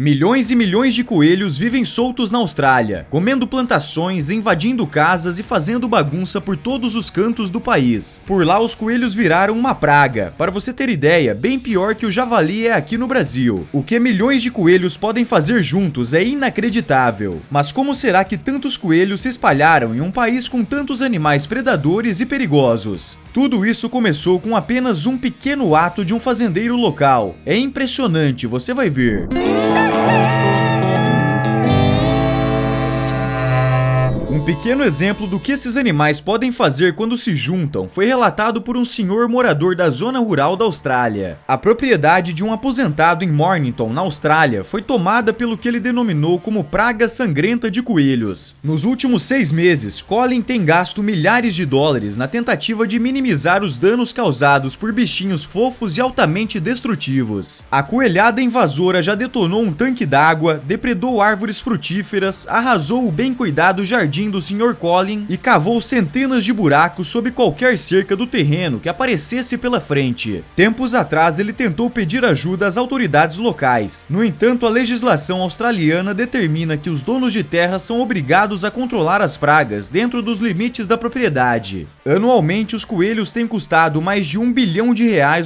Milhões e milhões de coelhos vivem soltos na Austrália, comendo plantações, invadindo casas e fazendo bagunça por todos os cantos do país. Por lá, os coelhos viraram uma praga. Para você ter ideia, bem pior que o javali é aqui no Brasil. O que milhões de coelhos podem fazer juntos é inacreditável. Mas como será que tantos coelhos se espalharam em um país com tantos animais predadores e perigosos? Tudo isso começou com apenas um pequeno ato de um fazendeiro local. É impressionante, você vai ver. Um pequeno exemplo do que esses animais podem fazer quando se juntam foi relatado por um senhor morador da zona rural da Austrália. A propriedade de um aposentado em Mornington, na Austrália, foi tomada pelo que ele denominou como praga sangrenta de coelhos. Nos últimos 6 meses, Colin tem gasto milhares de dólares na tentativa de minimizar os danos causados por bichinhos fofos e altamente destrutivos. A coelhada invasora já detonou um tanque d'água, depredou árvores frutíferas, arrasou o bem cuidado jardim do Sr. Colin e cavou centenas de buracos sob qualquer cerca do terreno que aparecesse pela frente. Tempos atrás, ele tentou pedir ajuda às autoridades locais. No entanto, a legislação australiana determina que os donos de terra são obrigados a controlar as pragas dentro dos limites da propriedade. Anualmente, os coelhos têm custado mais de R$1 bilhão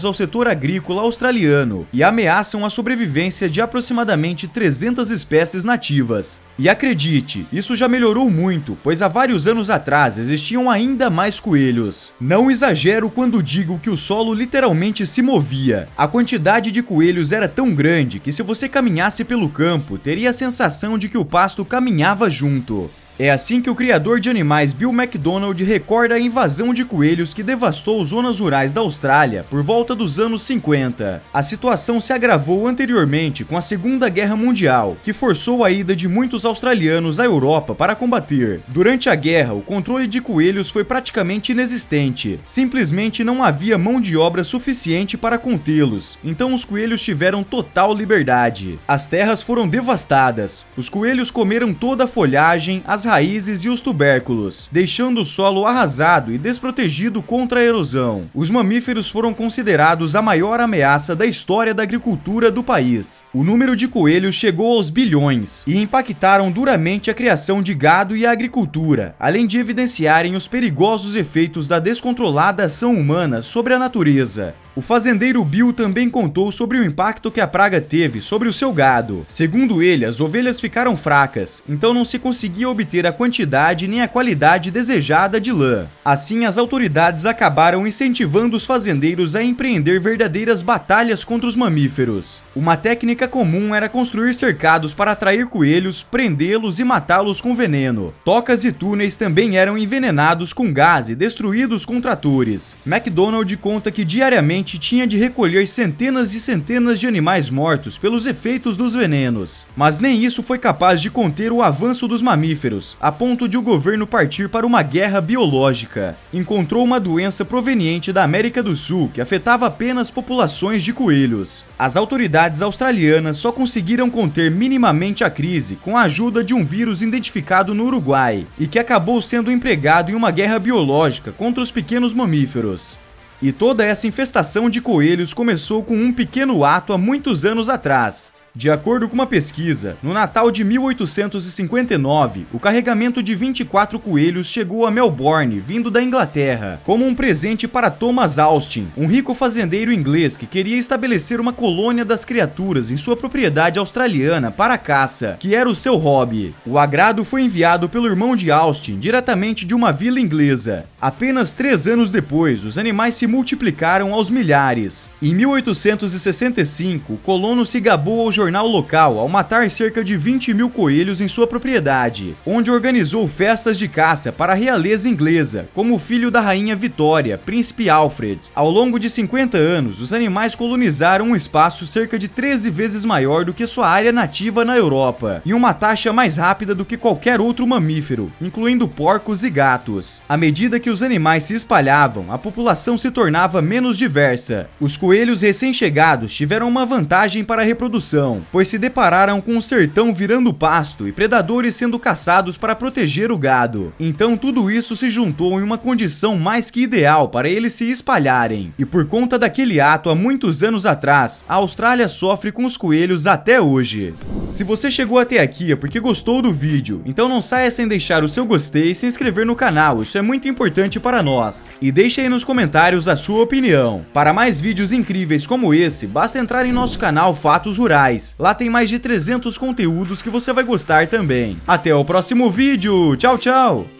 ao setor agrícola australiano e ameaçam a sobrevivência de aproximadamente 300 espécies nativas. E acredite, isso já melhorou muito, pois há vários anos atrás existiam ainda mais coelhos. Não exagero quando digo que o solo literalmente se movia. A quantidade de coelhos era tão grande que se você caminhasse pelo campo, teria a sensação de que o pasto caminhava junto. É assim que o criador de animais Bill McDonald recorda a invasão de coelhos que devastou zonas rurais da Austrália por volta dos anos 50. A situação se agravou anteriormente com a Segunda Guerra Mundial, que forçou a ida de muitos australianos à Europa para combater. Durante a guerra, o controle de coelhos foi praticamente inexistente. Simplesmente não havia mão de obra suficiente para contê-los, então os coelhos tiveram total liberdade. As terras foram devastadas, os coelhos comeram toda a folhagem, as raízes e os tubérculos, deixando o solo arrasado e desprotegido contra a erosão. Os mamíferos foram considerados a maior ameaça da história da agricultura do país. O número de coelhos chegou aos bilhões e impactaram duramente a criação de gado e a agricultura, além de evidenciarem os perigosos efeitos da descontrolada ação humana sobre a natureza. O fazendeiro Bill também contou sobre o impacto que a praga teve sobre o seu gado. Segundo ele, as ovelhas ficaram fracas, então não se conseguia obter a quantidade nem a qualidade desejada de lã. Assim, as autoridades acabaram incentivando os fazendeiros a empreender verdadeiras batalhas contra os mamíferos. Uma técnica comum era construir cercados para atrair coelhos, prendê-los e matá-los com veneno. Tocas e túneis também eram envenenados com gás e destruídos com tratores. McDonald conta que diariamente tinha de recolher centenas e centenas de animais mortos pelos efeitos dos venenos. Mas nem isso foi capaz de conter o avanço dos mamíferos, a ponto de o governo partir para uma guerra biológica. Encontrou uma doença proveniente da América do Sul que afetava apenas populações de coelhos. As autoridades australianas só conseguiram conter minimamente a crise com a ajuda de um vírus identificado no Uruguai e que acabou sendo empregado em uma guerra biológica contra os pequenos mamíferos. E toda essa infestação de coelhos começou com um pequeno ato há muitos anos atrás. De acordo com uma pesquisa, no Natal de 1859, o carregamento de 24 coelhos chegou a Melbourne, vindo da Inglaterra, como um presente para Thomas Austin, um rico fazendeiro inglês que queria estabelecer uma colônia das criaturas em sua propriedade australiana para a caça, que era o seu hobby. O agrado foi enviado pelo irmão de Austin, diretamente de uma vila inglesa. Apenas 3 anos depois, os animais se multiplicaram aos milhares. Em 1865, o colono se gabou ao jornal local ao matar cerca de 20 mil coelhos em sua propriedade, onde organizou festas de caça para a realeza inglesa, como o filho da rainha Vitória, príncipe Alfred. Ao longo de 50 anos, os animais colonizaram um espaço cerca de 13 vezes maior do que sua área nativa na Europa, e uma taxa mais rápida do que qualquer outro mamífero, incluindo porcos e gatos. À medida que os animais se espalhavam, a população se tornava menos diversa. Os coelhos recém-chegados tiveram uma vantagem para a reprodução. extinção, pois se depararam com o sertão virando pasto e predadores sendo caçados para proteger o gado. Então tudo isso se juntou em uma condição mais que ideal para eles se espalharem. E por conta daquele ato há muitos anos atrás, a Austrália sofre com os coelhos até hoje. Se você chegou até aqui é porque gostou do vídeo, então não saia sem deixar o seu gostei e se inscrever no canal, isso é muito importante para nós. E deixe aí nos comentários a sua opinião. Para mais vídeos incríveis como esse, basta entrar em nosso canal Fatos Rurais. Lá tem mais de 300 conteúdos que você vai gostar também. Até o próximo vídeo, tchau, tchau!